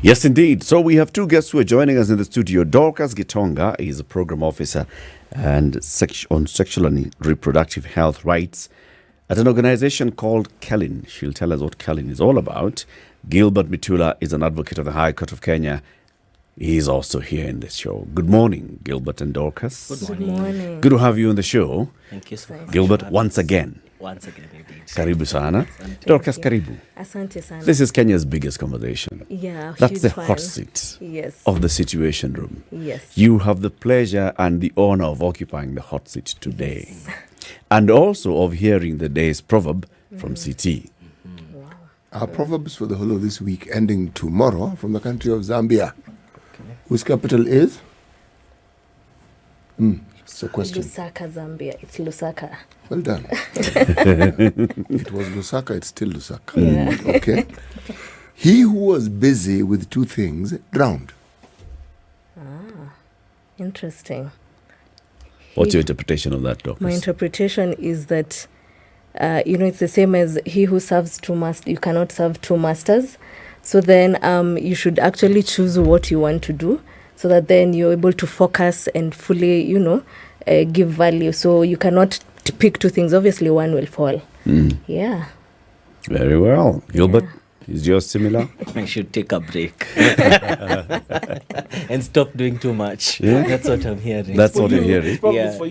Yes, indeed. So we have two guests who are joining us in the studio. Dorcas N.Gitonga is a program officer and on sexual and reproductive health rights at an organization called KELIN. She'll tell us what KELIN is all about. Gilbert Mitullah is an advocate of the High Court of Kenya. He's also here in the show. Good morning, Gilbert and Dorcas. Good morning. Good to have you on the show. Thank you so much. Gilbert, once again. Once again, indeed. Karibu sana. Dorcas, karibu. Asante sana. This is Kenya's biggest conversation. Yeah, That's the huge hot fan. seat Yes. of the Situation Room. Yes. You have the pleasure and the honor of occupying the hot seat today. And also of hearing the day's proverb from CT. Wow. Our proverbs for the whole of this week ending tomorrow from the country of Zambia, whose capital is? It's a question. Lusaka, Zambia. It's Lusaka. Well done. It was Lusaka, it's still Lusaka. Yeah. Okay. He who was busy with two things drowned. Interesting. What's your interpretation of that, Dorcas? My interpretation is that, it's the same as he who serves two masters. You cannot serve two masters. So then you should actually choose what you want to do so that then you're able to focus and fully, give value. So you cannot pick two things. Obviously, one will fall. Yeah. Very well. Gilbert, is yours similar? I should take a break and stop doing too much. Yeah? That's what I'm hearing. That's what you're hearing.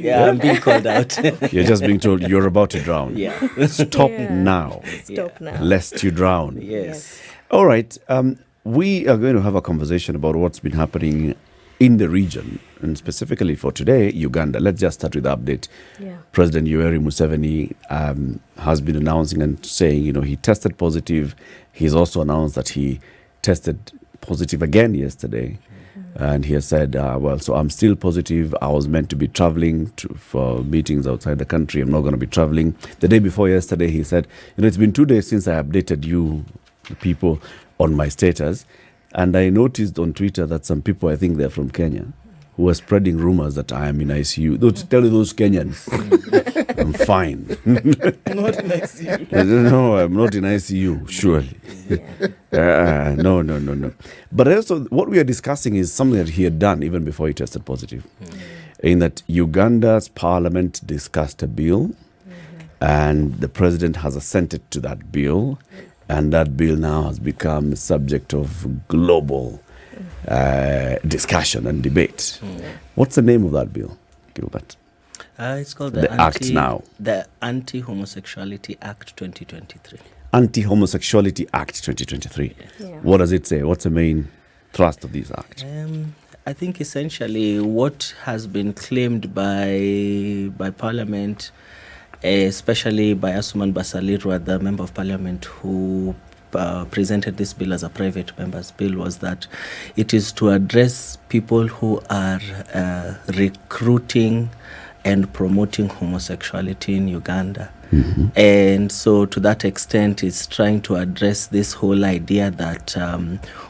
Yeah, I'm being called out. You're just being told you're about to drown. Yeah. Stop Yeah. now, Stop now. lest you drown. Yes. All right. We are going to have a conversation about what's been happening in the region, and specifically for today, Uganda. Let's just start with the update. Yeah. President Yoweri Museveni has been announcing and saying, he tested positive. He's also announced that he tested positive again yesterday. And he has said, so I'm still positive. I was meant to be traveling for meetings outside the country. I'm not going to be traveling. The day before yesterday, he said, it's been 2 days since I updated you, the people, on my status. And I noticed on Twitter that some people, I think they're from Kenya, who are spreading rumors that I am in ICU. Don't tell those Kenyans. I'm fine. Not in ICU. No, I'm not in ICU, surely. No. But also, what we are discussing is something that he had done even before he tested positive. In that Uganda's parliament discussed a bill, and the president has assented to that bill. And that bill now has become the subject of global discussion and debate. What's the name of that bill, Gilbert? It's called The Act now. The Anti-Homosexuality Act 2023. Anti-Homosexuality Act 2023. Yeah. What does it say? What's the main thrust of this act? I think essentially what has been claimed by Parliament, especially by Asuman Basalirwa, the Member of Parliament who presented this bill as a private member's bill, was that it is to address people who are recruiting and promoting homosexuality in Uganda. And so to that extent, it's trying to address this whole idea that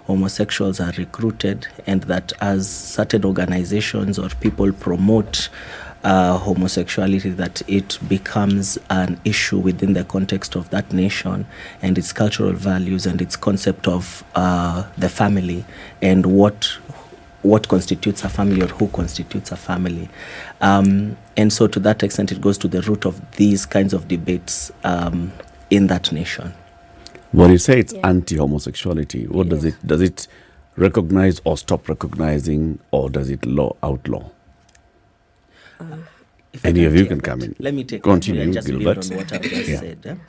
homosexuals are recruited, and that as certain organizations or people promote homosexuality, that it becomes an issue within the context of that nation and its cultural values and its concept of the family and what constitutes a family or who constitutes a family. And so to that extent, it goes to the root of these kinds of debates in that nation. When you say it's anti-homosexuality, what does it? Does it recognize or stop recognizing, or does it outlaw? Any of you can come in. Let me take Continue, and just Gilbert. build on what I've just said.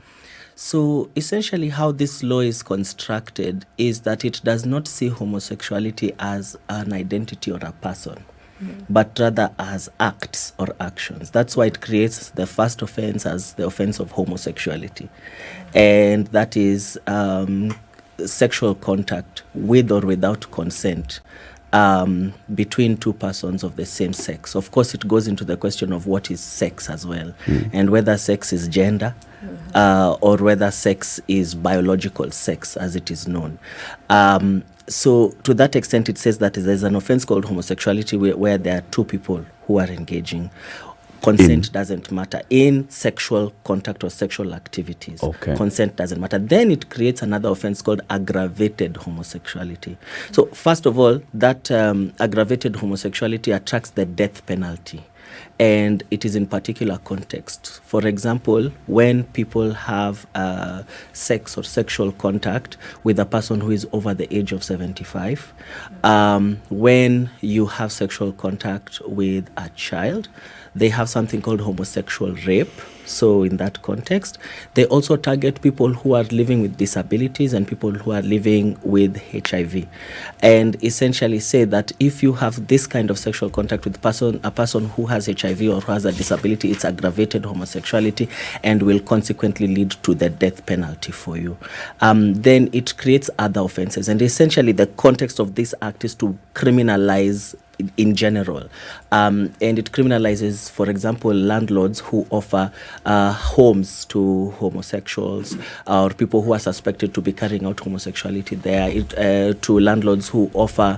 So essentially how this law is constructed is that it does not see homosexuality as an identity or a person, but rather as acts or actions. That's why it creates the first offense as the offense of homosexuality. And that is sexual contact with or without consent between two persons of the same sex. Of course, it goes into the question of what is sex as well, and whether sex is gender or whether sex is biological sex as it is known. So to that extent, it says that there's an offense called homosexuality where there are two people who are engaging. consent doesn't matter. In sexual contact or sexual activities, consent doesn't matter. Then it creates another offense called aggravated homosexuality. So first of all, that aggravated homosexuality attracts the death penalty. And it is in particular context. For example, when people have sex or sexual contact with a person who is over the age of 75, when you have sexual contact with a child, they have something called homosexual rape. So in that context, they also target people who are living with disabilities and people who are living with HIV, and essentially say that if you have this kind of sexual contact with a person who has HIV or who has a disability, it's aggravated homosexuality and will consequently lead to the death penalty for you. Then it creates other offenses, and essentially the context of this act is to criminalize in general, and it criminalizes, for example, landlords who offer homes to homosexuals or people who are suspected to be carrying out homosexuality there, to landlords who offer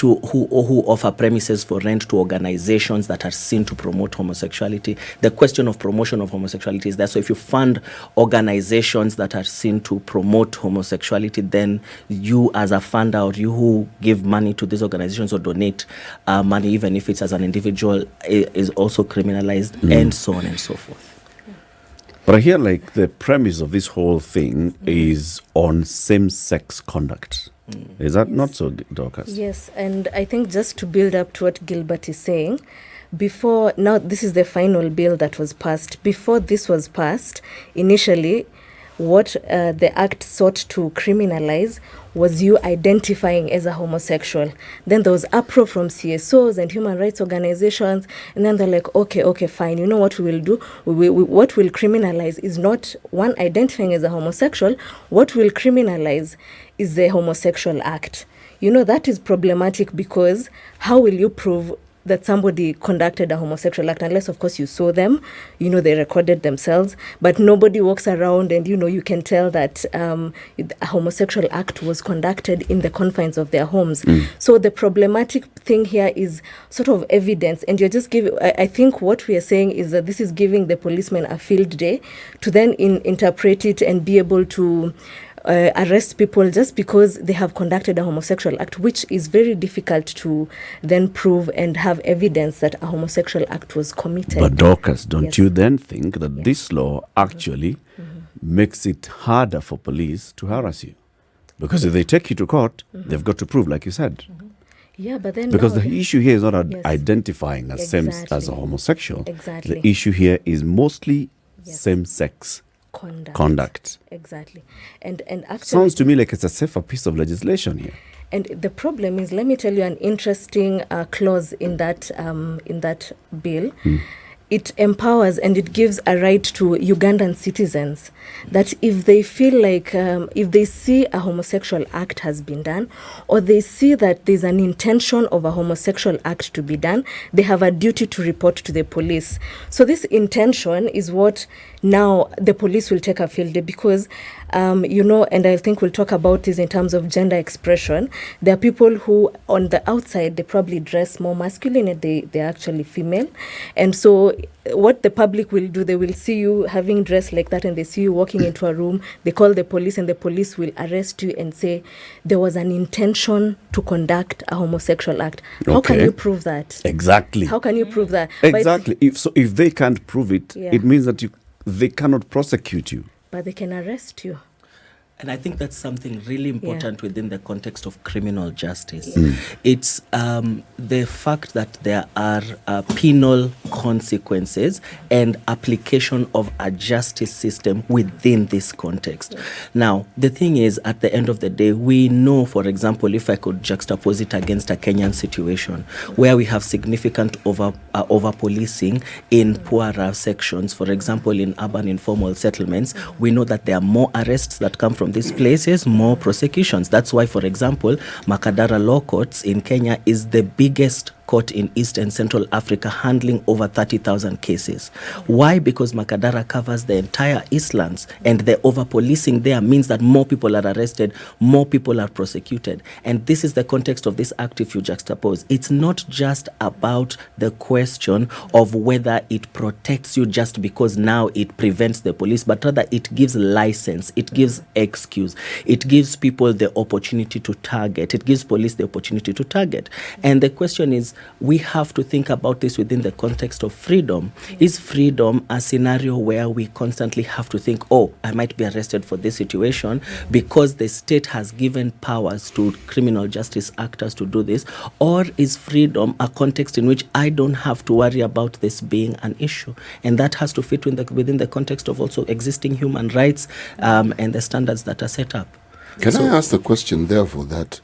who offer premises for rent to organizations that are seen to promote homosexuality. The question of promotion of homosexuality is there. So if you fund organizations that are seen to promote homosexuality, then you as a funder or you who give money to these organizations or donate money, even if it's as an individual, is also criminalized, and so on and so forth. But I hear like the premise of this whole thing is on same-sex conduct. Is that not so, Dorcas? Yes, and I think just to build up to what Gilbert is saying, now this is the final bill that was passed. Before this was passed, initially, what the act sought to criminalize was you identifying as a homosexual. Then there was uproar from CSOs and human rights organizations, and then they're like, okay, fine. You know what we will do? What we'll criminalize is not one identifying as a homosexual. What we'll criminalize is the homosexual act. You know, that is problematic because how will you prove that somebody conducted a homosexual act, unless of course you saw them, they recorded themselves, but nobody walks around and you can tell that a homosexual act was conducted in the confines of their homes. So the problematic thing here is sort of evidence, and you're just giving, I think what we are saying is that this is giving the policeman a field day to then interpret it and be able to arrest people just because they have conducted a homosexual act, which is very difficult to then prove and have evidence that a homosexual act was committed. But Dorcas, don't you then think that this law actually makes it harder for police to harass you? Because if they take you to court, they've got to prove, like you said. Yeah, but then because the issue here is not identifying as as a homosexual. Exactly. The issue here is mostly same-sex conduct. Exactly. And actually, sounds to me like it's a safer piece of legislation here. And the problem is, let me tell you an interesting clause in that bill. It empowers and it gives a right to Ugandan citizens that if they feel like, if they see a homosexual act has been done, or they see that there's an intention of a homosexual act to be done, they have a duty to report to the police. So this intention is what now the police will take a field day because, and I think we'll talk about this in terms of gender expression. There are people who on the outside, they probably dress more masculine and they're actually female. And so what the public will do, they will see you having dressed like that and they see you walking into a room, they call the police and the police will arrest you and say there was an intention to conduct a homosexual act. How can you prove that? Exactly. How can you prove that? Exactly. If they can't prove it, it means that they cannot prosecute you. But they can arrest you. And I think that's something really important within the context of criminal justice. It's the fact that there are penal consequences and application of a justice system within this context. Now, the thing is, at the end of the day, we know, for example, if I could juxtapose it against a Kenyan situation, where we have significant over-policing in poorer sections, for example, in urban informal settlements, we know that there are more arrests that come from these places, more prosecutions. That's why, for example, Makadara Law Courts in Kenya is the biggest court in East and Central Africa handling over 30,000 cases. Why? Because Makadara covers the entire Eastlands, and the over-policing there means that more people are arrested, more people are prosecuted. And this is the context of this act if you juxtapose. It's not just about the question of whether it protects you just because now it prevents the police, but rather it gives license, it gives excuse, it gives people the opportunity to target, it gives police the opportunity to target. And the question is, we have to think about this within the context of freedom. Is freedom a scenario where we constantly have to think, oh, I might be arrested for this situation because the state has given powers to criminal justice actors to do this? Or is freedom a context in which I don't have to worry about this being an issue? And that has to fit within the context of also existing human rights and the standards that are set up. Can I ask the question, therefore, that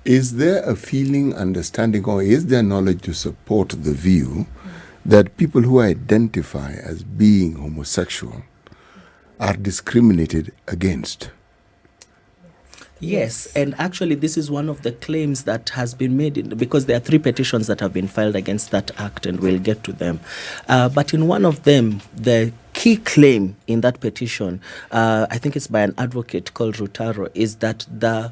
is there a feeling, understanding, or is there knowledge to support the view that people who identify as being homosexual are discriminated against? Yes, and actually this is one of the claims that has been made because there are 3 petitions that have been filed against that act, and we'll get to them. But in one of them, the key claim in that petition, I think it's by an advocate called Rutaro, is that the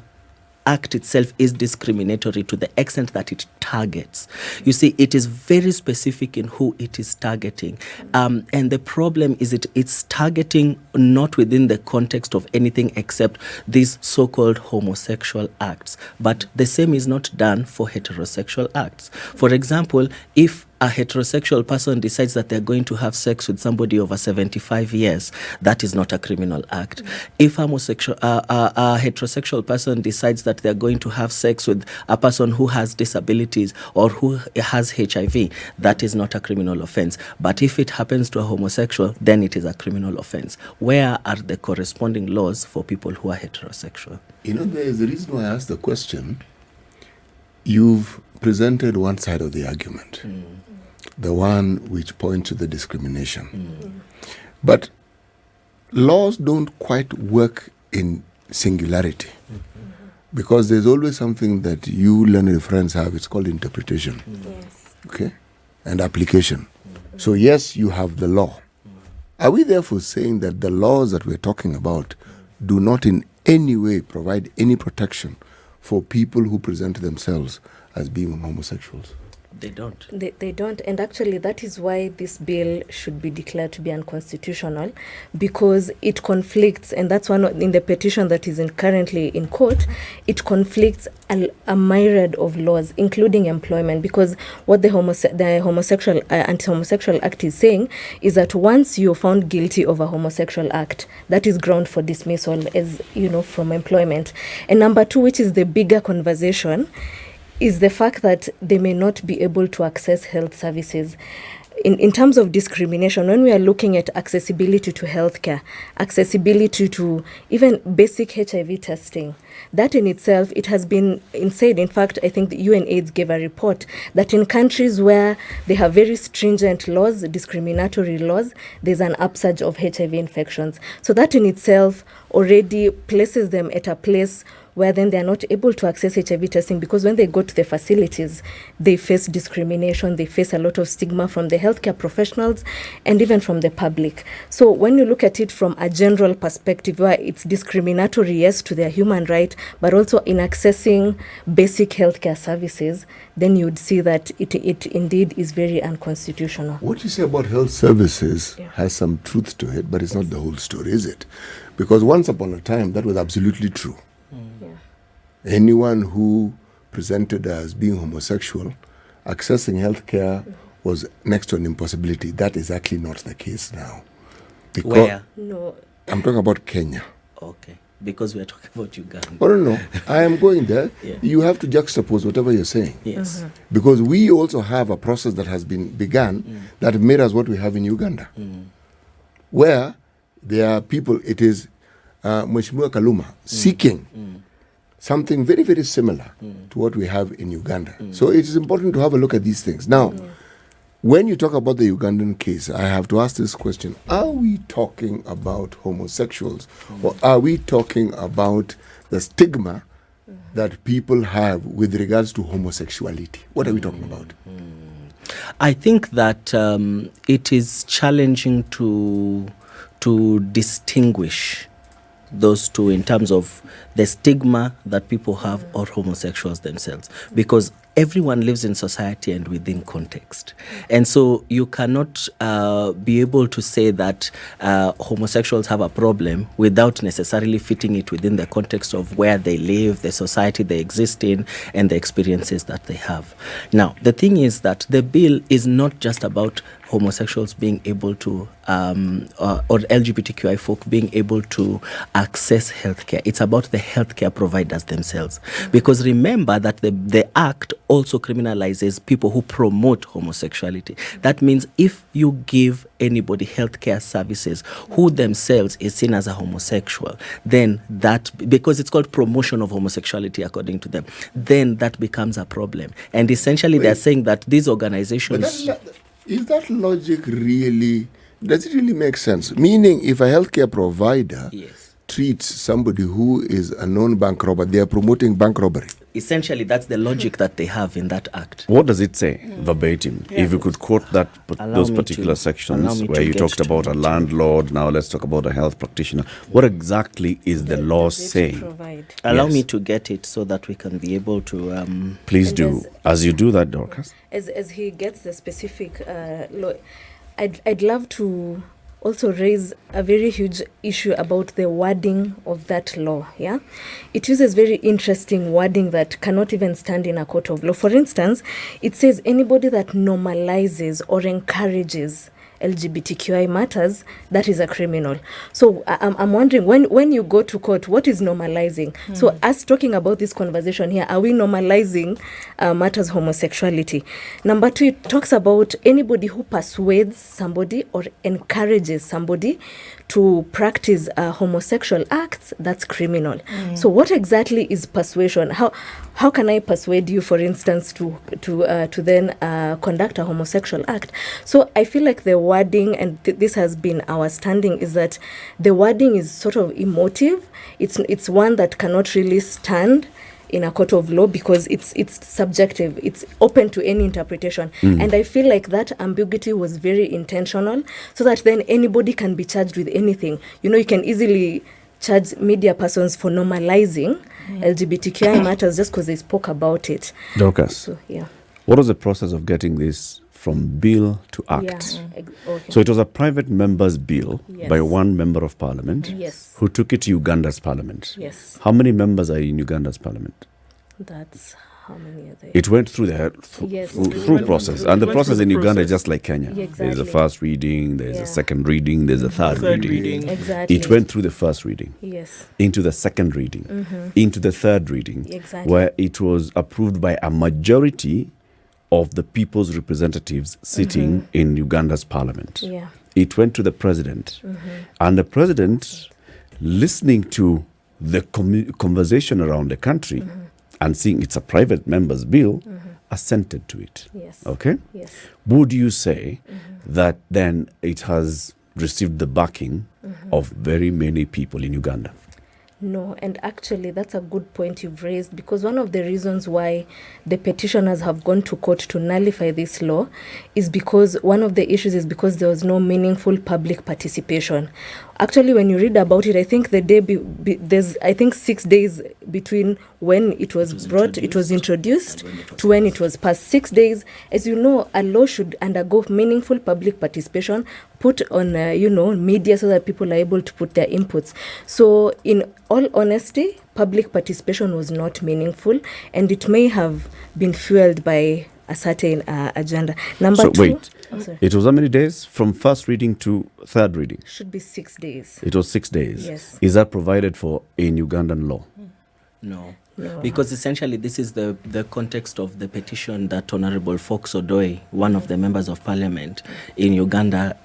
act itself is discriminatory to the extent that it targets. You see, it is very specific in who it is targeting. And the problem is it's targeting not within the context of anything except these so-called homosexual acts. But the same is not done for heterosexual acts. For example, if a heterosexual person decides that they're going to have sex with somebody over 75 years, that is not a criminal act. If a heterosexual person decides that they're going to have sex with a person who has disabilities or who has HIV, that is not a criminal offense. But if it happens to a homosexual, then it is a criminal offense. Where are the corresponding laws for people who are heterosexual? You know, there is a reason why I asked the question. You've presented one side of the argument. The one which points to the discrimination. But laws don't quite work in singularity because there's always something that you learned friends have. It's called interpretation. Yes. Okay? And application. So yes, you have the law. Are we therefore saying that the laws that we're talking about do not in any way provide any protection for people who present themselves as being homosexuals? They don't. They don't. And actually, that is why this bill should be declared to be unconstitutional, because it conflicts, and that's one in the petition that is currently in court, it conflicts a myriad of laws, including employment, because what the homosexual Anti-Homosexual Act is saying is that once you're found guilty of a homosexual act, that is ground for dismissal, as you know, from employment. And number 2, which is the bigger conversation, is the fact that they may not be able to access health services. In terms of discrimination, when we are looking at accessibility to healthcare, accessibility to even basic HIV testing, that in itself, it has been said, in fact, I think the UNAIDS gave a report that in countries where they have very stringent laws, discriminatory laws, there's an upsurge of HIV infections. So that in itself already places them at a place where then they are not able to access HIV testing, because when they go to the facilities, they face discrimination, they face a lot of stigma from the healthcare professionals and even from the public. So when you look at it from a general perspective, where it's discriminatory, yes, to their human right, but also in accessing basic healthcare services, then you'd see that it indeed is very unconstitutional. What you say about health services has some truth to it, but it's not the whole story, is it? Because once upon a time, that was absolutely true. Anyone who presented as being homosexual, accessing healthcare was next to an impossibility. That is actually not the case now. Because Where? No. I'm talking about Kenya. Okay. Because we are talking about Uganda. Oh, no. I am going there. Yeah. You have to juxtapose whatever you're saying. Yes. Because we also have a process that has been begun that mirrors what we have in Uganda. Where there are people, it is Mheshimiwa Kaluma seeking something very, very similar to what we have in Uganda. So it is important to have a look at these things. Now, when you talk about the Ugandan case, I have to ask this question. Are we talking about homosexuals or are we talking about the stigma that people have with regards to homosexuality? What are we talking about? I think that it is challenging to distinguish those two in terms of the stigma that people have or homosexuals themselves, because everyone lives in society and within context. And so you cannot be able to say that homosexuals have a problem without necessarily fitting it within the context of where they live, the society they exist in, and the experiences that they have. Now, the thing is that the bill is not just about homosexuals being able to, or LGBTQI folk being able to access healthcare. It's about the healthcare providers themselves. Because remember that the Act also criminalizes people who promote homosexuality. That means if you give anybody healthcare services who themselves is seen as a homosexual, then that, because it's called promotion of homosexuality according to them, then that becomes a problem. And essentially they're saying that these organizations... Is that logic really, does it really make sense? Meaning, if a healthcare provider treats somebody who is a known bank robber, they are promoting bank robbery. Essentially, that's the logic that they have in that act. What does it say verbatim? If you could quote that those particular sections where you talked about a landlord, now let's talk about a health practitioner. What exactly is the law saying? Allow me to get it so that we can be able to... Please do. As you do that, Dorcas. As he gets the specific law, I'd love to also raise a very huge issue about the wording of that law. Yeah, it uses very interesting wording that cannot even stand in a court of law. For instance, it says anybody that normalizes or encourages LGBTQI matters, that is a criminal. So I'm wondering, when you go to court, what is normalizing? So us talking about this conversation here, are we normalizing matters homosexuality? Number two, it talks about anybody who persuades somebody or encourages somebody to practice homosexual acts, that's criminal. So what exactly is persuasion? How can I persuade you, for instance, to then conduct a homosexual act? So I feel like the wording, and this has been our standing, is that the wording is sort of emotive. It's one that cannot really stand in a court of law because it's subjective. It's open to any interpretation. And I feel like that ambiguity was very intentional so that then anybody can be charged with anything. You know, you can easily charge media persons for normalizing LGBTQI matters just because they spoke about it. Dorcas, So, yeah. what was the process of getting this from bill to act? Okay. So it was a private member's bill by one member of parliament who took it to Uganda's parliament. Yes. How many members are in Uganda's parliament? That's how many are there? It went through the through process. And the process in Uganda is just like Kenya. Yeah, There's a exactly. first reading, there's a second reading, there's a third reading. Exactly. It went through the first reading, Yes. into the second reading, into the third reading, Exactly. where it was approved by a majority of the people's representatives sitting in Uganda's parliament. Yeah. It went to the president. And the president, listening to the conversation around the country and seeing it's a private member's bill, assented to it. Yes. Okay? Yes. Would you say that then it has received the backing of very many people in Uganda? No, and actually that's a good point you've raised, because one of the reasons why the petitioners have gone to court to nullify this law is because one of the issues is because there was no meaningful public participation. Actually, when you read about it, I think the day there's 6 days between when it was introduced to when it was passed. 6 days. As you know, a law should undergo meaningful public participation, put on media so that people are able to put their inputs. So in all honesty, public participation was not meaningful, and it may have been fueled by a certain agenda. Number two. Wait, it was how many days from first reading to third reading? Should be 6 days. It was 6 days. Yes. Is that provided for in Ugandan law? No. No. Because essentially this is the context of the petition that Honorable Fox Odoi, one of the members of parliament in Uganda,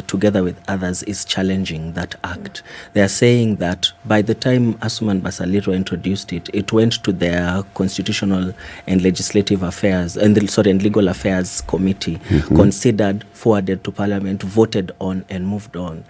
together with others, is challenging that act. They are saying that by the time Asuman Basalirwa introduced it, it went to their constitutional and legislative affairs, and legal affairs committee, considered, forwarded to parliament, voted on, and moved on.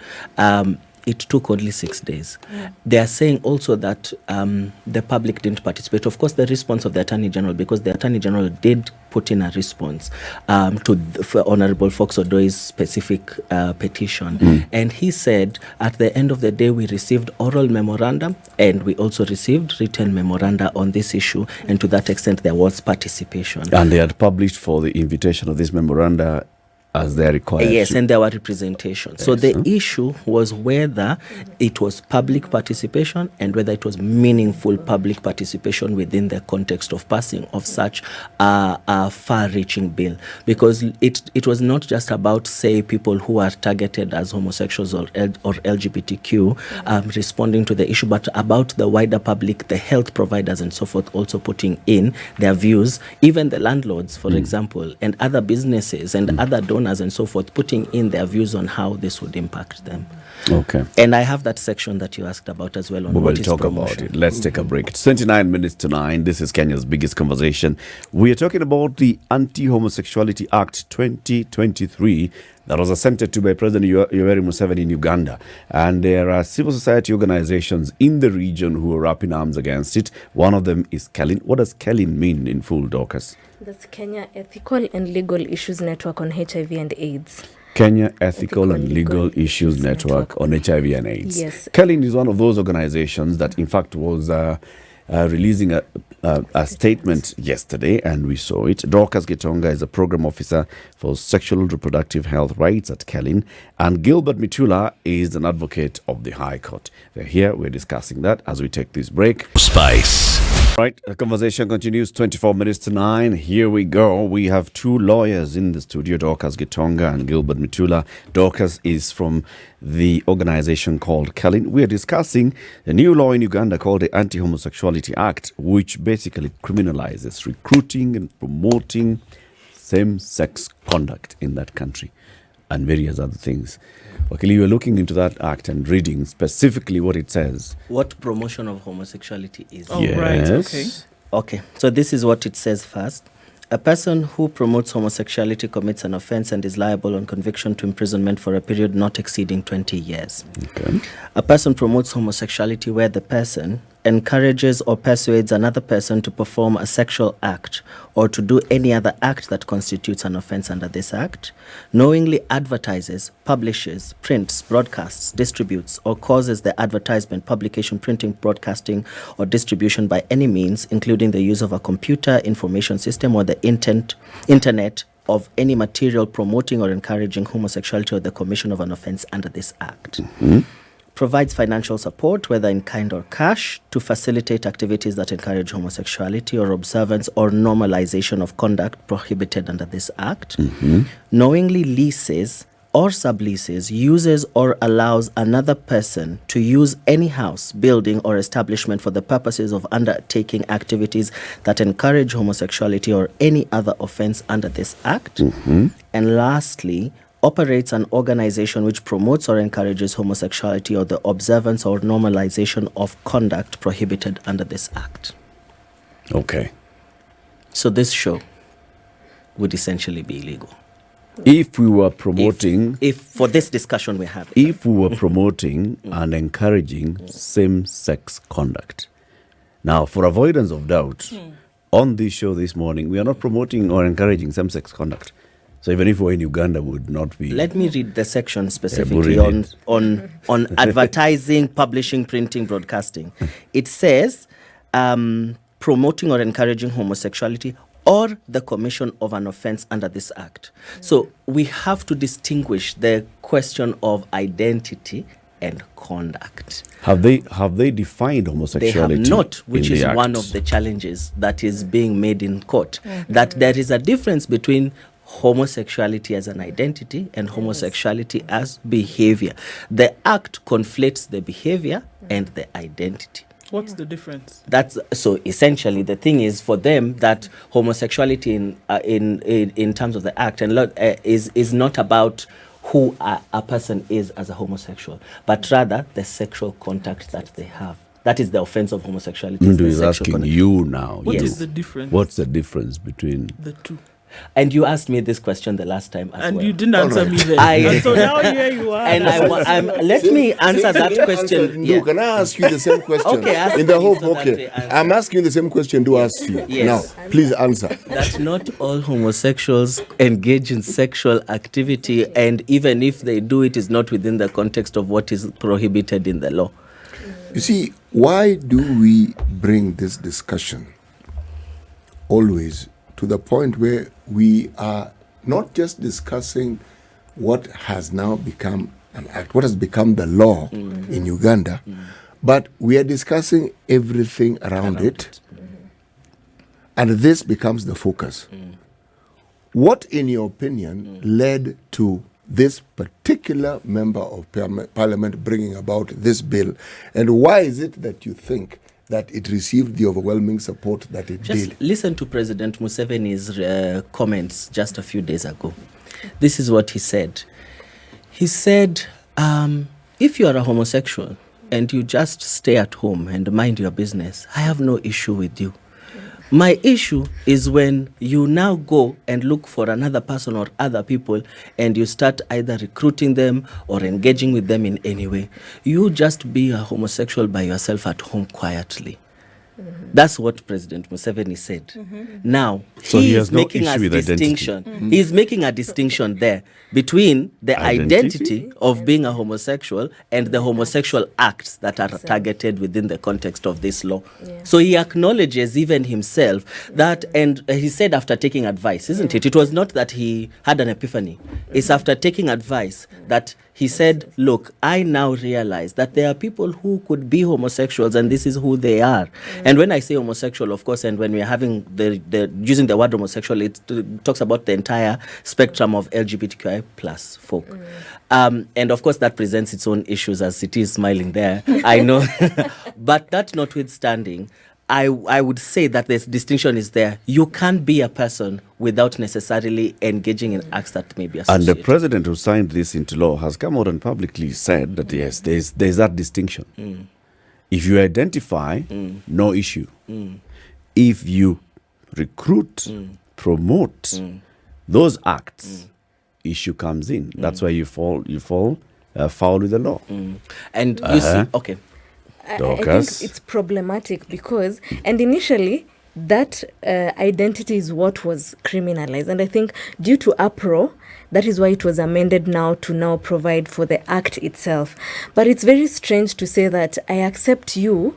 it took only 6 days. They are saying also that the public didn't participate. Of course, the response of the Attorney General, because the Attorney General did put in a response for Honorable Fox Odoi's specific petition. And he said, at the end of the day, we received oral memorandum and we also received written memoranda on this issue. And to that extent, there was participation. And they had published for the invitation of this memoranda as they are required. Yes, and there were representation. So the issue was whether it was public participation and whether it was meaningful public participation within the context of passing of such a far-reaching bill. Because it was not just about, say, people who are targeted as homosexuals or LGBTQ responding to the issue, but about the wider public, the health providers and so forth, also putting in their views, even the landlords, for example, and other businesses and other donors and so forth, putting in their views on how this would impact them. Okay. And I have that section that you asked about as well on We what will is talk promotion. about it. Let's take a break. It's 29 minutes to 9. This is Kenya's biggest conversation. We are talking about the Anti-Homosexuality Act 2023 that was assented to by President Yoweri Museveni in Uganda. And there are civil society organizations in the region who are up in arms against it. One of them is KELIN. What does KELIN mean in full, Dorcas? That's Kenya Ethical and Legal Issues Network on HIV and AIDS. Kenya Ethical and Legal Issues Network on HIV and AIDS. Yes. KELIN is one of those organizations that, in fact, was releasing a statement yesterday, and we saw it. Dorcas N.Gitonga is a program officer for sexual and reproductive health rights at KELIN, and Gilbert Mitullah is an advocate of the High Court. They're here. We're discussing that as we take this break. Spice. Right, the conversation continues. 24 minutes to 9. Here we go. We have two lawyers in the studio, Dorcas N.Gitonga and Gilbert Mitullah. Dorcas is from the organization called KELIN. We are discussing the new law in Uganda called the Anti-Homosexuality Act, which basically criminalizes recruiting and promoting same-sex conduct in that country and various other things. Okay, you were looking into that act and reading specifically what it says. What promotion of homosexuality is. Oh, right, okay. Okay, so this is what it says first. A person who promotes homosexuality commits an offense and is liable on conviction to imprisonment for a period not exceeding 20 years. Okay. A person promotes homosexuality where the person encourages or persuades another person to perform a sexual act or to do any other act that constitutes an offense under this act, knowingly advertises, publishes, prints, broadcasts, distributes, or causes the advertisement, publication, printing, broadcasting, or distribution by any means, including the use of a computer information system or the internet, of any material promoting or encouraging homosexuality or the commission of an offense under this act. Provides financial support, whether in kind or cash, to facilitate activities that encourage homosexuality or observance or normalization of conduct prohibited under this act. Knowingly leases or subleases, uses or allows another person to use any house, building, or establishment for the purposes of undertaking activities that encourage homosexuality or any other offense under this act. And lastly, operates an organization which promotes or encourages homosexuality or the observance or normalization of conduct prohibited under this act. Okay. So this show would essentially be illegal. If we were promoting... If for this discussion we have. If we were promoting and encouraging same-sex conduct. Now, for avoidance of doubt, on this show this morning, we are not promoting or encouraging same-sex conduct. So even if we're in Uganda, would not be... Let me read the section specifically read on advertising, publishing, printing, broadcasting. It says promoting or encouraging homosexuality or the commission of an offense under this act. So we have to distinguish the question of identity and conduct. Have they defined homosexuality? They have not, which in is the act? one of the challenges that is being made in court. That there is a difference between homosexuality as an identity and homosexuality as behavior. The act conflates the behavior and the identity. What's the difference? That's so essentially the thing is for them that homosexuality in terms of the act and is not about who a person is as a homosexual, but rather the sexual contact that they have. That is the offense of homosexuality. Ndu is asking you now. What Yes. is the difference? What's the difference between... The two? And you asked me this question the last time as And well. you didn't answer Alright. me then. And so now here you are. And let me answer that question. No, can I ask you the same question? Okay, ask In the me hope, so that okay. they answer. I'm asking you the same question to ask you. Yes. Now, please answer. That not all homosexuals engage in sexual activity, and even if they do, it is not within the context of what is prohibited in the law. You see, why do we bring this discussion always to the point where we are not just discussing what has now become an act, what has become the law in Uganda, but we are discussing everything around it, and this becomes the focus. What, in your opinion, led to this particular member of parliament bringing about this bill, and why is it that you think that it received the overwhelming support that it Just did? listen to President Museveni's comments just a few days ago. This is what he said. He said, if you are a homosexual and you just stay at home and mind your business, I have no issue with you. My issue is when you now go and look for another person or other people and you start either recruiting them or engaging with them in any way. You just be a homosexual by yourself at home quietly. That's what President Museveni said. Now, So he he has is no making a issue with identity. distinction. He is making a distinction there between the identity of being a homosexual and the homosexual acts that are targeted within the context of this law. So he acknowledges even himself that, and he said after taking advice, isn't it? It was not that he had an epiphany. It's after taking advice that he said, look, I now realize that there are people who could be homosexuals and this is who they are. And when I say homosexual, of course, and when we're having the using the word homosexual, it talks about the entire spectrum of LGBTQI plus folk. And of course, that presents its own issues as it is smiling there. I know. But that notwithstanding, I would say that this distinction is there. You can't be a person without necessarily engaging in acts that may be And associated. the president who signed this into law has come out and publicly said that yes, there's that distinction. If you identify, no issue. If you recruit, promote those acts, issue comes in. That's why you fall foul with the law. And you see, okay. I think Dorcas? it's problematic because, and initially, that identity is what was criminalized. And I think due to uproar, that is why it was amended now to now provide for the act itself. But it's very strange to say that I accept you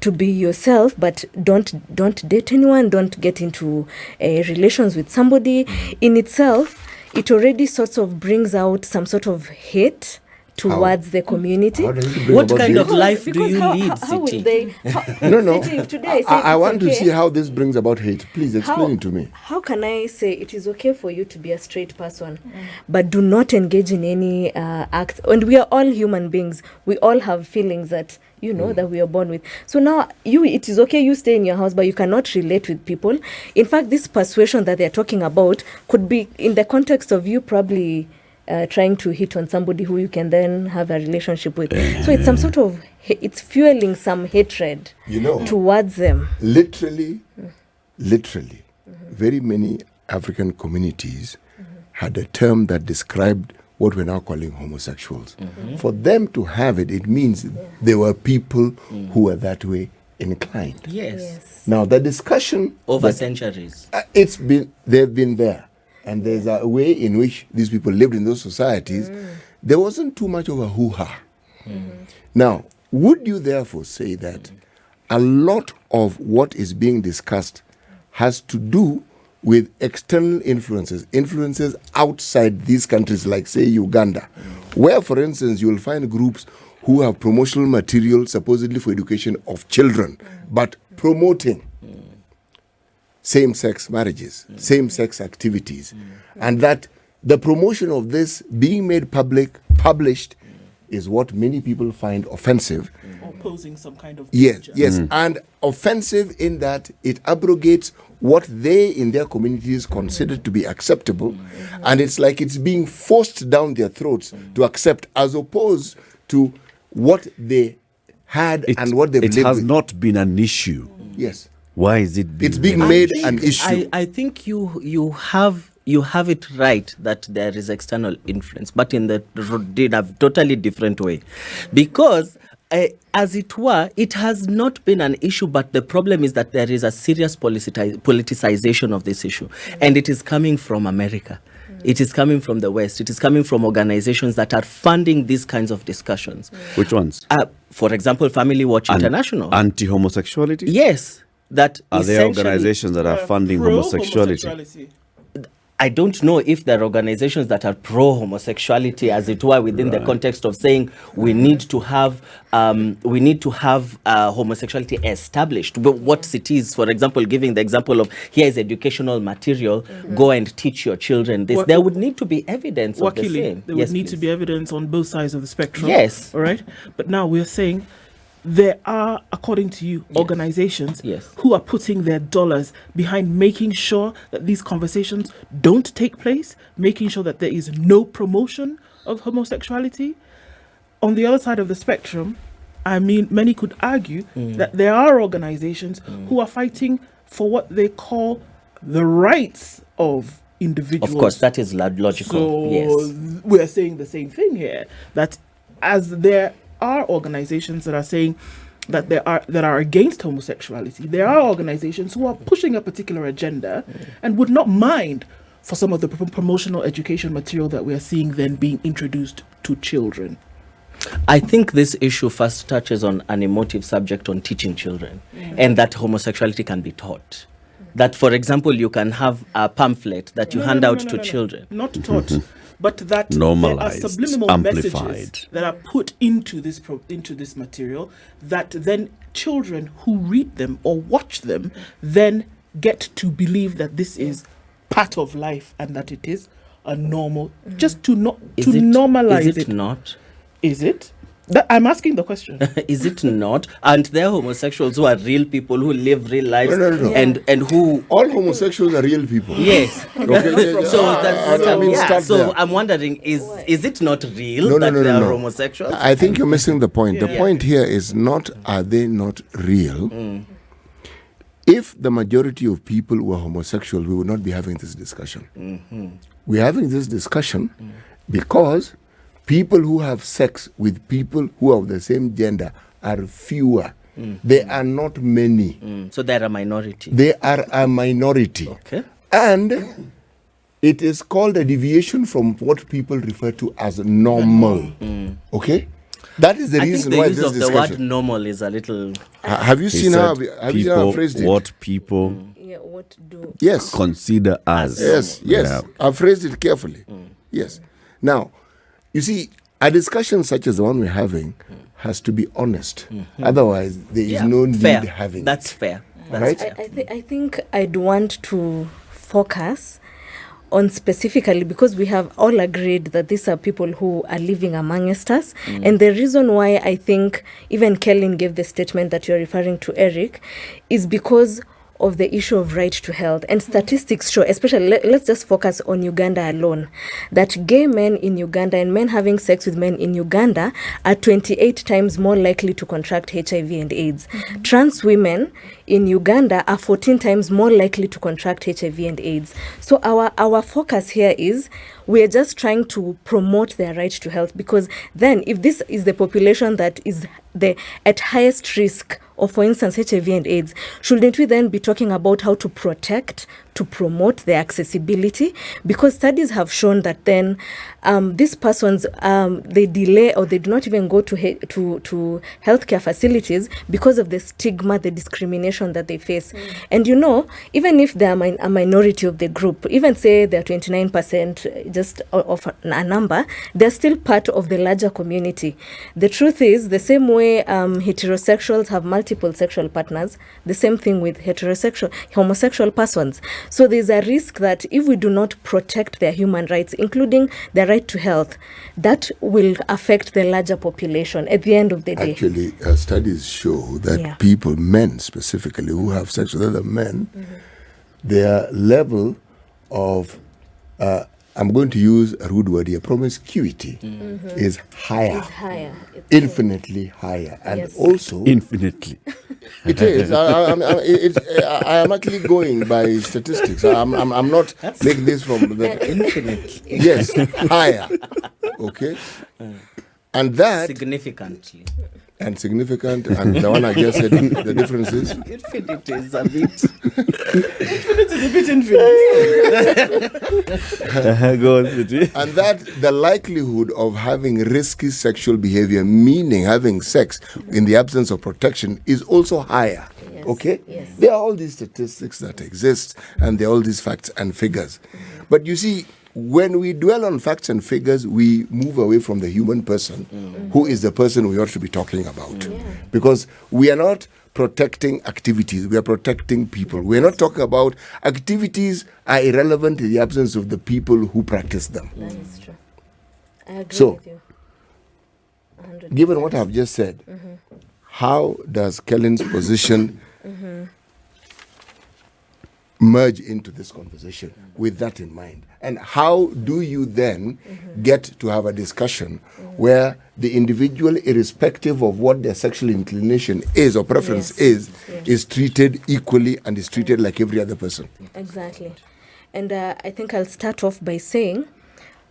to be yourself, but don't date anyone, don't get into relations with somebody. In itself, it already sort of brings out some sort of hate towards the community. How does it bring What about kind this? of life do you how, lead, how will Siti? they, No. Siti, if today I say I it's want to okay, see how this brings about hate. Please explain it to me. How can I say it is okay for you to be a straight person, but do not engage in any acts? And we are all human beings. We all have feelings that that we are born with. So now it is okay you stay in your house, but you cannot relate with people. In fact, this persuasion that they're talking about could be in the context of you probably trying to hit on somebody who you can then have a relationship with. So it's some sort of, it's fueling some hatred towards them. Literally, very many African communities had a term that described what we're now calling homosexuals. For them to have it, it means there were people who were that way inclined. Yes. Now, the discussion Over centuries. they've been there. And there's a way in which these people lived in those societies. There wasn't too much of a hoo-ha. Now, would you therefore say that a lot of what is being discussed has to do with external influences outside these countries, like, say, Uganda, where, for instance, you'll find groups who have promotional material supposedly for education of children, but promoting same-sex marriages, same-sex activities, and that the promotion of this being made published, is what many people find offensive. Or posing some kind of Yes, danger. and offensive in that it abrogates what they in their communities consider to be acceptable, and it's like it's being forced down their throats to accept, as opposed to what they had and what they've lived It has with. not been an issue Yes. Why is it being It's being made? made an issue. I think you have it right that there is external influence, but in a totally different way, because as it were, it has not been an issue, but the problem is that there is a serious politicization of this issue, and it is coming from America. It is coming from the West. It is coming from organizations that are funding these kinds of discussions. Which ones? For example, Family Watch International. Anti-homosexuality? Yes. That Are there organizations that are funding homosexuality? I don't know if there are organizations that are pro-homosexuality, as it were, within the context of saying we need to have homosexuality established. But what it is, for example, giving the example of here is educational material, go and teach your children this. There would need to be evidence of the same. There would need to be evidence on both sides of the spectrum. Yes. All right. But now we're saying there are, according to you, organizations who are putting their dollars behind making sure that these conversations don't take place, making sure that there is no promotion of homosexuality. On the other side of the spectrum, I mean, many could argue that there are organizations who are fighting for what they call the rights of individuals. Of course, that is logical. So we're saying the same thing here, that as there are organizations that are saying that are against homosexuality, there are organizations who are pushing a particular agenda and would not mind for some of the promotional education material that we are seeing then being introduced to children. I think this issue first touches on an emotive subject on teaching children, and that homosexuality can be taught. That, for example, you can have a pamphlet that you hand out to children. Not taught, but that normalized, there are subliminal amplified messages that are put into this material that then children who read them or watch them then get to believe that this is part of life and that it is a normal, just to normalize it. Is it not? Is it? I'm asking the question. Is it not? And there are homosexuals who are real people who live real lives. No. And who... All homosexuals are real people. Yes. Okay, So that's what I mean. Stop So there. I'm wondering, is it not real that there are homosexuals? I think you're missing the point. The point here is not, are they not real? If the majority of people were homosexual, we would not be having this discussion. We're having this discussion because people who have sex with people who are of the same gender are fewer. They are not many. So they're a minority. They are a minority. Okay. And it is called a deviation from what people refer to as normal. Okay? That is the reason why this discussion. The word normal is a little... Have you seen how I phrased it? What people what do consider as. Yes. I've phrased it carefully. Yes. Now, you see, a discussion such as the one we're having has to be honest. Otherwise, there is no need having That's fair. Right? I think I'd want to focus on specifically, because we have all agreed that these are people who are living amongst us. And the reason why I think even KELIN gave the statement that you're referring to, Eric, is because of the issue of right to health. And statistics show, especially, let's just focus on Uganda alone, that gay men in Uganda and men having sex with men in Uganda are 28 times more likely to contract HIV and AIDS. Trans women in Uganda are 14 times more likely to contract HIV and AIDS. So our focus here is we are just trying to promote their right to health, because then if this is the population that is at highest risk of, for instance, HIV and AIDS, shouldn't we then be talking about how to protect, to promote their accessibility? Because studies have shown that then these persons, they delay or they do not even go to healthcare facilities because of the stigma, the discrimination that they face. And even if they are a minority of the group, even say they're 29%, just of a number, they're still part of the larger community. The truth is, the same way heterosexuals have multiple sexual partners, the same thing with homosexual persons. So there's a risk that if we do not protect their human rights, including their right to health, that will affect the larger population at the end of the day. Actually, studies show that people, men specifically, who have sex with other men, their level of I'm going to use a rude word here, promiscuity is higher. It's higher. It's Infinitely higher. And Yes. also, Infinitely. it is. I am actually going by statistics. I'm not making this from the. Infinitely. Yes, higher. Okay? And that. Significantly. And significant, and the one I just said, the difference is. Infinity is a bit. Infinite is a bit infinite. Go on, Sweetie. And that the likelihood of having risky sexual behavior, meaning having sex in the absence of protection, is also higher. Yes. Okay? Yes. There are all these statistics that exist, and there are all these facts and figures. But you see, when we dwell on facts and figures, we move away from the human person, who is the person we ought to be talking about. Because we are not protecting activities, we are protecting people. We are not talking about activities are irrelevant in the absence of the people who practice them. That is true. I agree So, with you. 100%. Given what I've just said, how does KELIN's position merge into this conversation with that in mind? And how do you then get to have a discussion where the individual, irrespective of what their sexual inclination is or preference Yes. is treated equally and is treated like every other person? Exactly. And I think I'll start off by saying,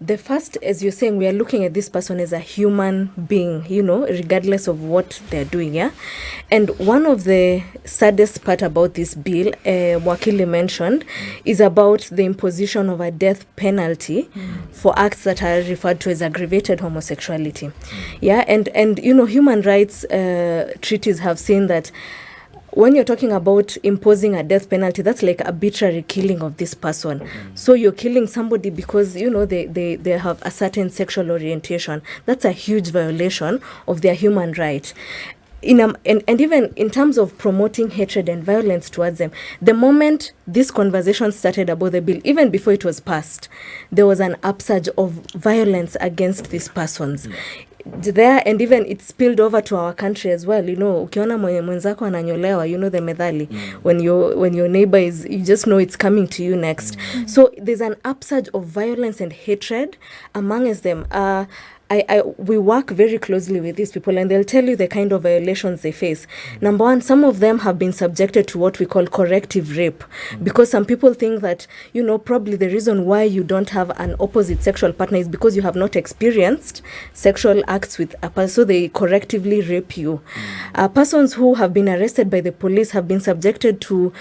the first, as you're saying, we are looking at this person as a human being, regardless of what they're doing, yeah? And one of the saddest part about this bill, Wakili mentioned, is about the imposition of a death penalty for acts that are referred to as aggravated homosexuality. Yeah, and human rights treaties have seen that when you're talking about imposing a death penalty, that's like arbitrary killing of this person. So you're killing somebody because, they have a certain sexual orientation. That's a huge violation of their human right. And even in terms of promoting hatred and violence towards them, the moment this conversation started about the bill, even before it was passed, there was an upsurge of violence against these persons. There, and even it spilled over to our country as well. Ukiona mwenzako ananyolewa, the methali. When your neighbor is, you just know it's coming to you next. So there's an upsurge of violence and hatred amongst them. We work very closely with these people, and they'll tell you the kind of violations they face. Number one, some of them have been subjected to what we call corrective rape, because some people think that, probably the reason why you don't have an opposite sexual partner is because you have not experienced sexual acts with a person, so they correctively rape you. Persons who have been arrested by the police have been subjected to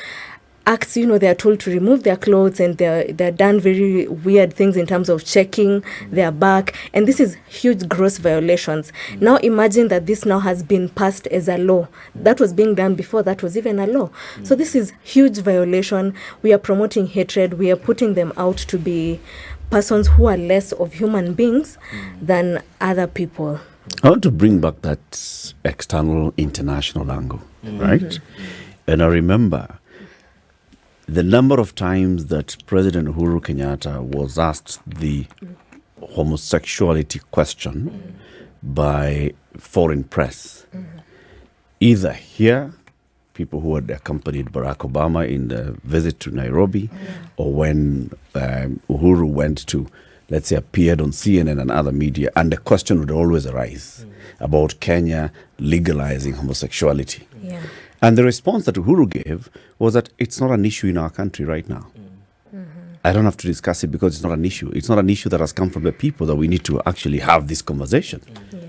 acts, they are told to remove their clothes, and they're done very weird things in terms of checking their back, and this is huge gross violations. Now imagine that this now has been passed as a law. That was being done before that was even a law. So this is huge violation. We are promoting hatred. We are putting them out to be persons who are less of human beings than other people. I want to bring back that external international angle, right? And I remember the number of times that President Uhuru Kenyatta was asked the homosexuality question by foreign press. Either here, people who had accompanied Barack Obama in the visit to Nairobi, or when Uhuru went to, let's say, appeared on CNN and other media, and the question would always arise about Kenya legalizing homosexuality. Yeah. And the response that Uhuru gave was that it's not an issue in our country right now. I don't have to discuss it because it's not an issue. It's not an issue that has come from the people that we need to actually have this conversation. Yeah.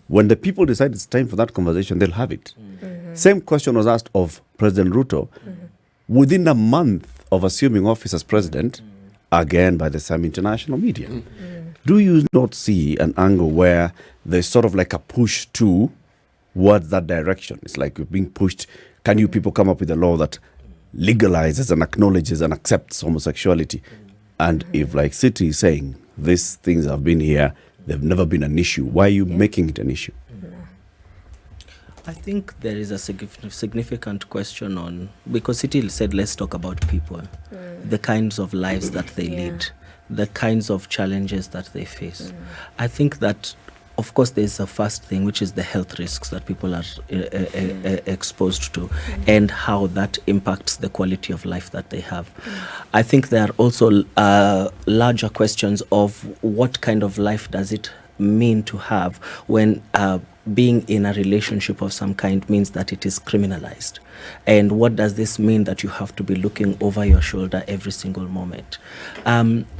When the people decide it's time for that conversation, they'll have it. Same question was asked of President Ruto within a month of assuming office as president, again by the same international media. Do you not see an angle where there's sort of like a push towards that direction? It's like we're being pushed. Can you people come up with a law that legalizes and acknowledges and accepts homosexuality? And if, like City is saying, these things have been here, they've never been an issue, why are you making it an issue? I think there is a significant question on, because City said, let's talk about people, the kinds of lives that they lead, the kinds of challenges that they face. I think that of course, there's a first thing, which is the health risks that people are exposed to, and how that impacts the quality of life that they have. I think there are also larger questions of what kind of life does it mean to have when being in a relationship of some kind means that it is criminalized. And what does this mean that you have to be looking over your shoulder every single moment?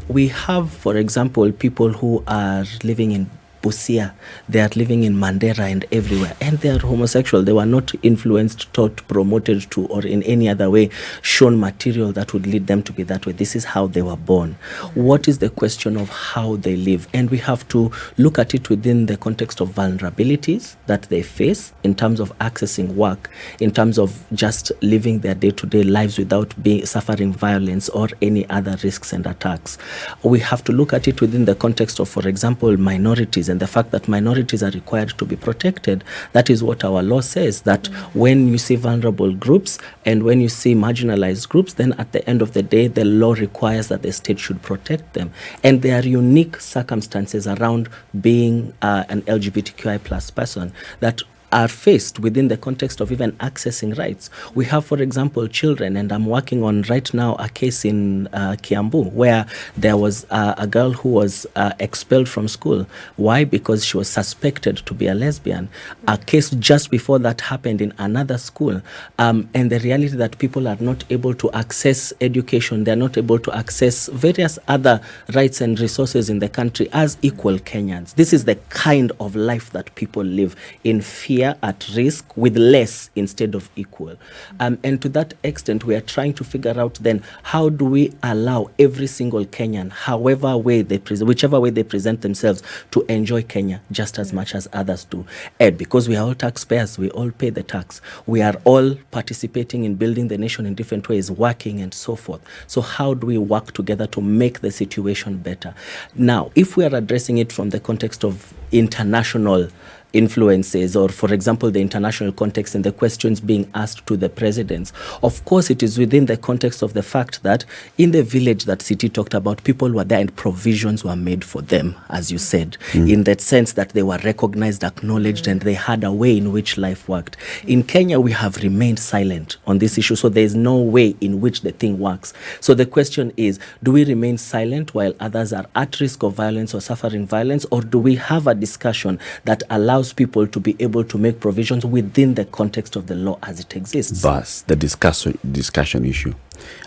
We have, for example, people who are living in Busia, they are living in Mandera and everywhere, and they are homosexual. They were not influenced, taught, promoted to, or in any other way shown material that would lead them to be that way. This is how they were born. What is the question of how they live? And we have to look at it within the context of vulnerabilities that they face in terms of accessing work, in terms of just living their day-to-day lives without suffering violence or any other risks and attacks. We have to look at it within the context of, for example, minorities, and the fact that minorities are required to be protected. That is what our law says, that when you see vulnerable groups and when you see marginalized groups, then at the end of the day, the law requires that the state should protect them. And there are unique circumstances around being an LGBTQI plus person that are faced within the context of even accessing rights. We have, for example, children, and I'm working on right now a case in Kiambu where there was a girl who was expelled from school. Why? Because she was suspected to be a lesbian. A case just before that happened in another school. And the reality that people are not able to access education, they're not able to access various other rights and resources in the country as equal Kenyans. This is the kind of life that people live in fear, at risk, with less instead of equal. And to that extent, we are trying to figure out then how do we allow every single Kenyan, however way they whichever way they present themselves, to enjoy Kenya just as much as others do. And because we are all taxpayers, we all pay the tax. We are all participating in building the nation in different ways, working and so forth. So how do we work together to make the situation better? Now, if we are addressing it from the context of international influences, or for example the international context and the questions being asked to the presidents, of course it is within the context of the fact that in the village that City talked about, people were there and provisions were made for them, as you said, in that sense that they were recognized, acknowledged, and they had a way in which life worked. In Kenya, we have remained silent on this issue, so there is no way in which the thing works. So the question is, do we remain silent while others are at risk of violence or suffering violence, or do we have a discussion that allows people to be able to make provisions within the context of the law as it exists? But the discussion issue.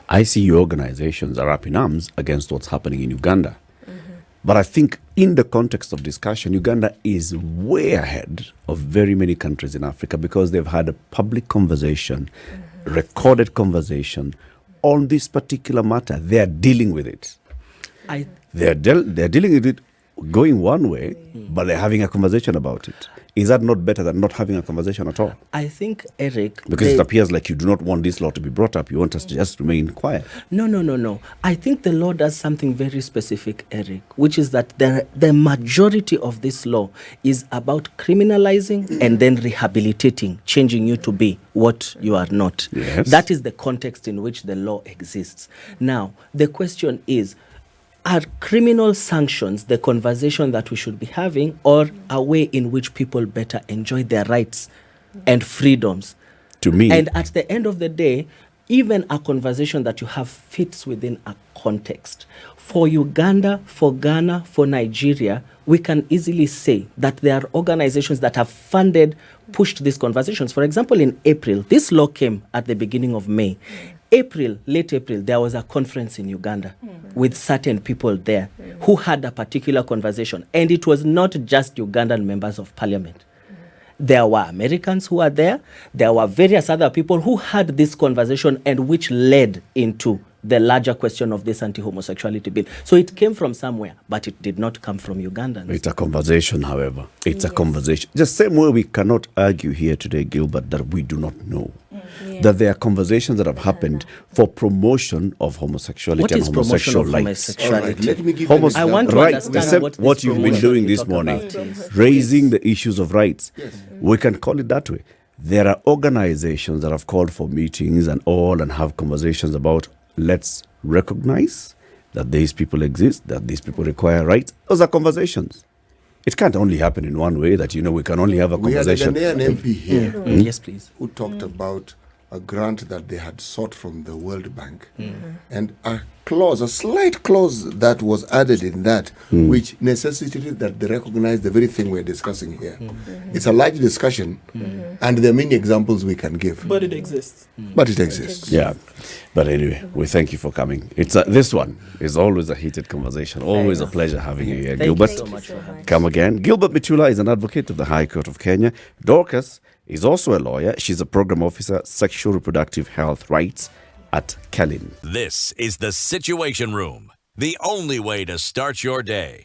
I see your organizations are up in arms against what's happening in Uganda. But I think in the context of discussion, Uganda is way ahead of very many countries in Africa because they've had a public conversation, recorded conversation on this particular matter. They are dealing with it. They're dealing with it going one way, but they're having a conversation about it. Is that not better than not having a conversation at all? I think, Eric... Because it appears like you do not want this law to be brought up. You want us to just remain quiet. No. I think the law does something very specific, Eric, which is that the majority of this law is about criminalizing and then rehabilitating, changing you to be what you are not. Yes. That is the context in which the law exists. Now, the question is, are criminal sanctions the conversation that we should be having, or a way in which people better enjoy their rights and freedoms? To me. And at the end of the day, even a conversation that you have fits within a context. For Uganda, for Ghana, for Nigeria, we can easily say that there are organizations that have pushed these conversations. For example, in April, this law came at the beginning of May. Late April, there was a conference in Uganda with certain people there who had a particular conversation. And it was not just Ugandan members of parliament. There were Americans who were there. There were various other people who had this conversation and which led into the larger question of this anti-homosexuality bill. So it came from somewhere, but it did not come from Ugandans. It's a conversation, however. It's a conversation. Just same way we cannot argue here today, Gilbert, that we do not know. That there are conversations that have happened for promotion of homosexuality and homosexual rights. Homosexuality? Let me give you an I want to understand what you've been doing this morning, raising the issues of rights. Yes. We can call it that way. There are organizations that have called for meetings and have conversations about, let's recognize that these people exist, that these people require rights. Those are conversations. it can't only happen in one way, that, we can only have a We had a conversation. Ghanaian MP here Yes, please. who talked about a grant that they had sought from the World Bank, and a slight clause that was added in that, which necessitated that they recognize the very thing we're discussing here. It's a large discussion, and there are many examples we can give. But it exists. But it exists. Yeah. But anyway, we thank you for coming. This one is always a heated conversation. Always a pleasure having you here, Thank Gilbert. you so much for having me. Come again. Gilbert Mitullah is an advocate of the High Court of Kenya. Dorcas is also a lawyer. She's a program officer, sexual reproductive health rights at KELIN. This is the Situation Room, the only way to start your day.